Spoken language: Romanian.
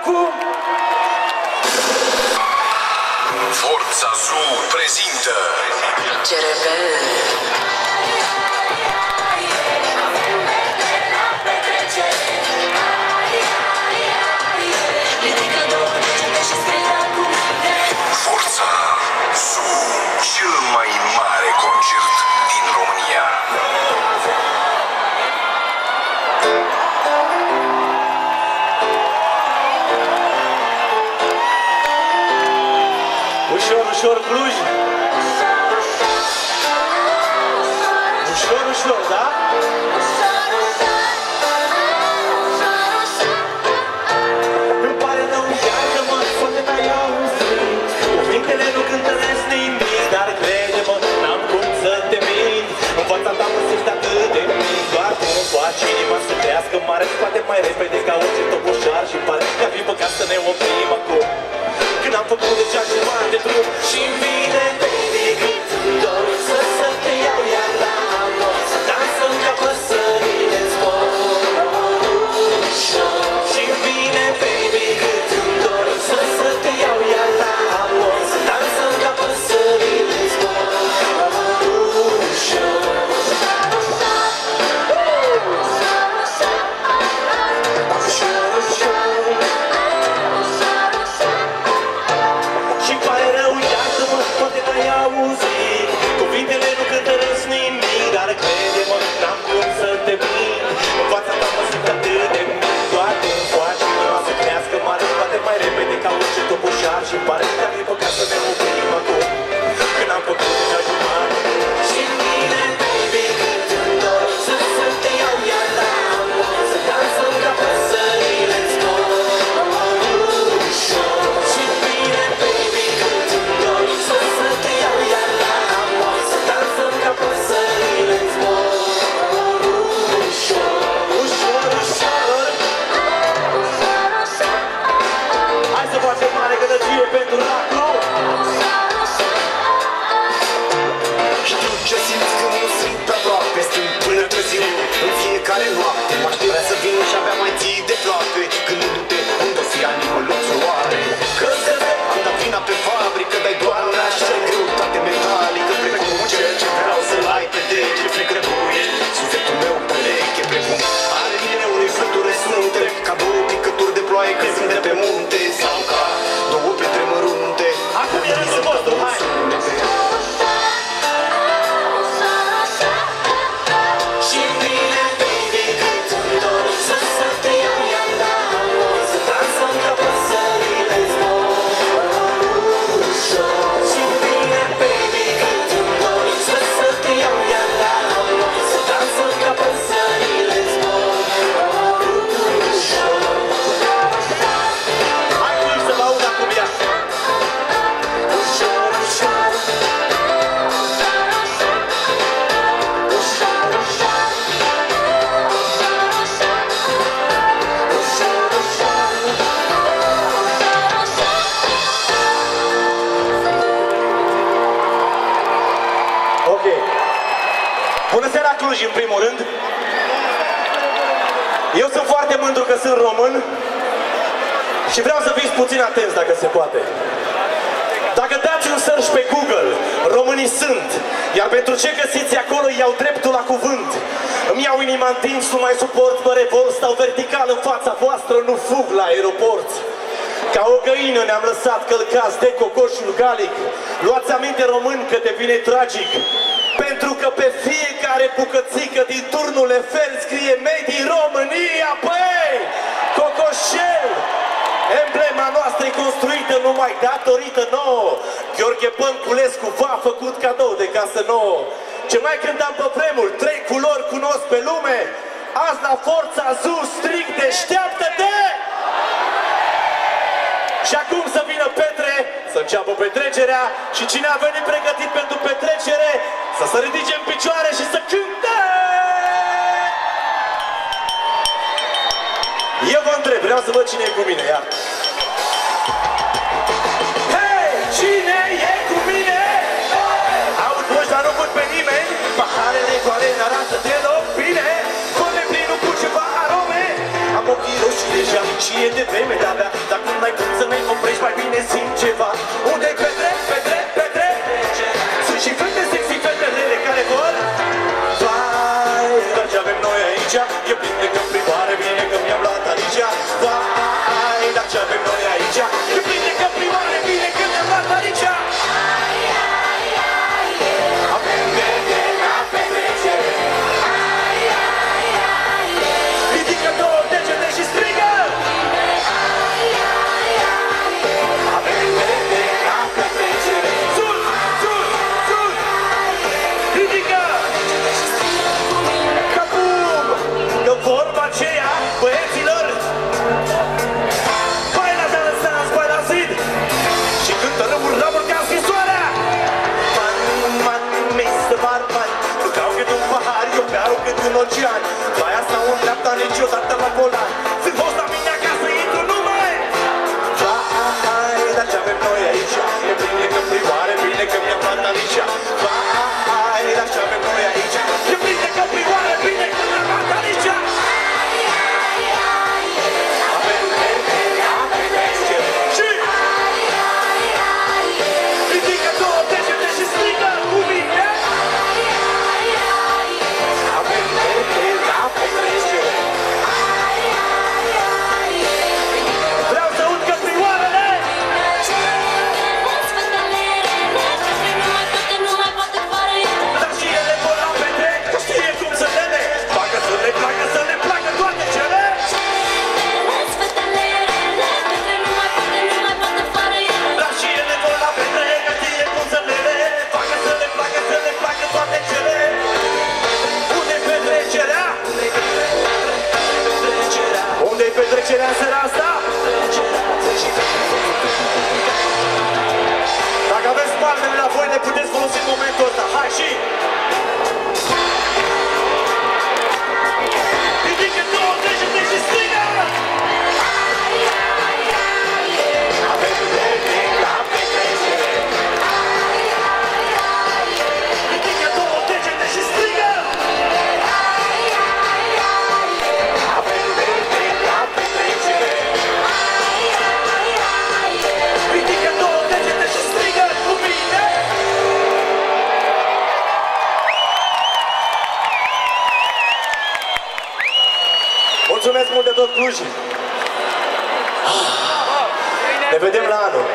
acum? Forța Zoo prezintă Ce rebel. Forța Zoo, cel mai mare concert din România. Ușor, ușor, Cluj. Ușor, ușor, da? Îmi pare rău, iartă-mă, poate n-ai auzit. Cuvintele nu cântăresc nimic, dar crede-mă, n-am cum să te mint. În fața ta mă simți atât de mic, doar tu îmi faci inima să crească mare. Poate mai repede ca orice toboșar și pare că ar fi păcat să ne oprim acum. Când am făcut deja jumătate de drum și-mi vine, baby, când dor să te iau iar la amor, să dansăm ca păsările în zbor. Și-mi vine, baby, când dor să te iau iar la amor, să dansăm ca păsările în zbor. Cuvintele nu cântăresc nimic, dar crede-mă, n-am cum să te mint. În fața ta mă simt atât de mic, doar tu îmi faci inima să crească mare. Poate mai repede ca orice toboșar și pare că ar fi păcat să ne oprim acum. Când am făcut deja jumătate și-mi vine, baby, când dor să te iau iar la amor, să dansăm ca păsările în zbor. Și-mi vine, baby, când dor să te iau iar la amor, să dansăm ca păsările în zbor. Ușor, ușor, ușor. Hai să facem mare gălăgie pentru Raclu. Știu ce simți când nu sunt pe aproape, stând până târziu în fiecare noapte. Mă aștept să vin și abia mai ții de ploape. Când nu du-te unde o să ia nimăluț o oare. Că am dat vina pe fabrică, dai doar un așa greutate metalică, precum ceea ce vreau să-l ai pe dege. Frecrăbuiești sufletul meu pereche, precum arenile unei fluture sunte, ca două picături de ploaie căzând de pe munte, sau ca două pietre mărunte. Acum e rândul vostru, hai! Și-mi vine, baby, când dor să te iau iar la amor, să dansăm ca păsările în zbor. Și-mi vine, baby, când dor să te iau iar la amor, să dansăm ca păsările în zbor. Hai Cluj să vă aud acum ea! Ușor, ușor. Ok. Bună seara Cluj, în primul rând. Eu sunt foarte mândru că sunt român și vreau să fiți puțin atenți dacă se poate. Dacă dați un search pe Google, românii sunt, iar pentru ce găsiți acolo iau dreptul la cuvânt. Îmi iau inima întins, nu mai suport, mă revolt, stau vertical în fața voastră, nu fug la aeroport. Ca o găină ne-am lăsat călcați de cocoșul galic. Luați aminte, români, că devine tragic, pentru că pe fiecare bucățică din turnul Eiffel scrie Made in România, băi! Cocoșel! Emblema noastră e construită numai datorită nouă. Gheorghe Bănculescu v-a făcut cadou de casă nouă. Ce mai cântam pe vremuri, 3 culori cunosc pe lume. Azi la Forța Zoo strict deșteaptă-te! Și acum să vină Petre, să înceapă petrecerea. Și cine a venit pregătit pentru petrecere, să se ridice în picioare și să cânte! Eu vă întreb, vreau să văd cine e cu mine, ia! Hei, cine e cu mine? Aud voci, dar nu văd pe nimeni. Paharele goale n-arată deloc bine. Cone plinul cu ceva arome. Am am ochii roșii deja și e de vreme de-abia. Dar cum n-ai cum să ne oprești, mai bine simt ceva. Unde-i petrece? Sunt și fete sexy, fetele care vor. Vai, dar ce avem noi aici? E plin de căprioare, bine că mi-am luat aici. Vai, dar ce avem noi aici? E plin de căprioare, bine că mi-am luat aici. Avem de la petrecere. Ridică două degete și strigă. Avem de la petrecere. Sus, sus, sus. Ridică. Ca bum. Că vorba aceea, băieților, baila de lăsați, baila zid. Și cântă ramuri ca scrisoarea. Man, Mr. Barman, nu beau cât un pahar, eu beau cât un ocean. Baia asta o îndreapta niciodată la volan. Sunt host la mine acasă, intru numai. Vai, dar ce avem noi aici? E bine că prioare, bine că mi-am luat aici. Vai, dar ce avem noi aici? E bine că prioare, bine că mi-am luat aici. Avem la petrecere. Și ridică două degete și strigă cu mine. Avem la petrecere. Vreau să aud căprioarele. Dar și ele vor la petrec, că știe cum să lele. Facă să le placă, să le placă toate cele. Dar și ele vor la petrec, că știe cum să lele. Facă să le placă, să le placă toate cele. Unde-i petrecerea? Unde-i petrecerea în seara asta? Dacă aveți palmele la voi, ne puteți folosi în momentul ăsta. Hai și... Ridică două degete și strigă! Avem de la petrecere. Ridică două degete și strigă! Avem de la petrecere. Ridică două degete și strigă cu mine! Mulțumesc mult de tot Clujii! Ne vedem la anul!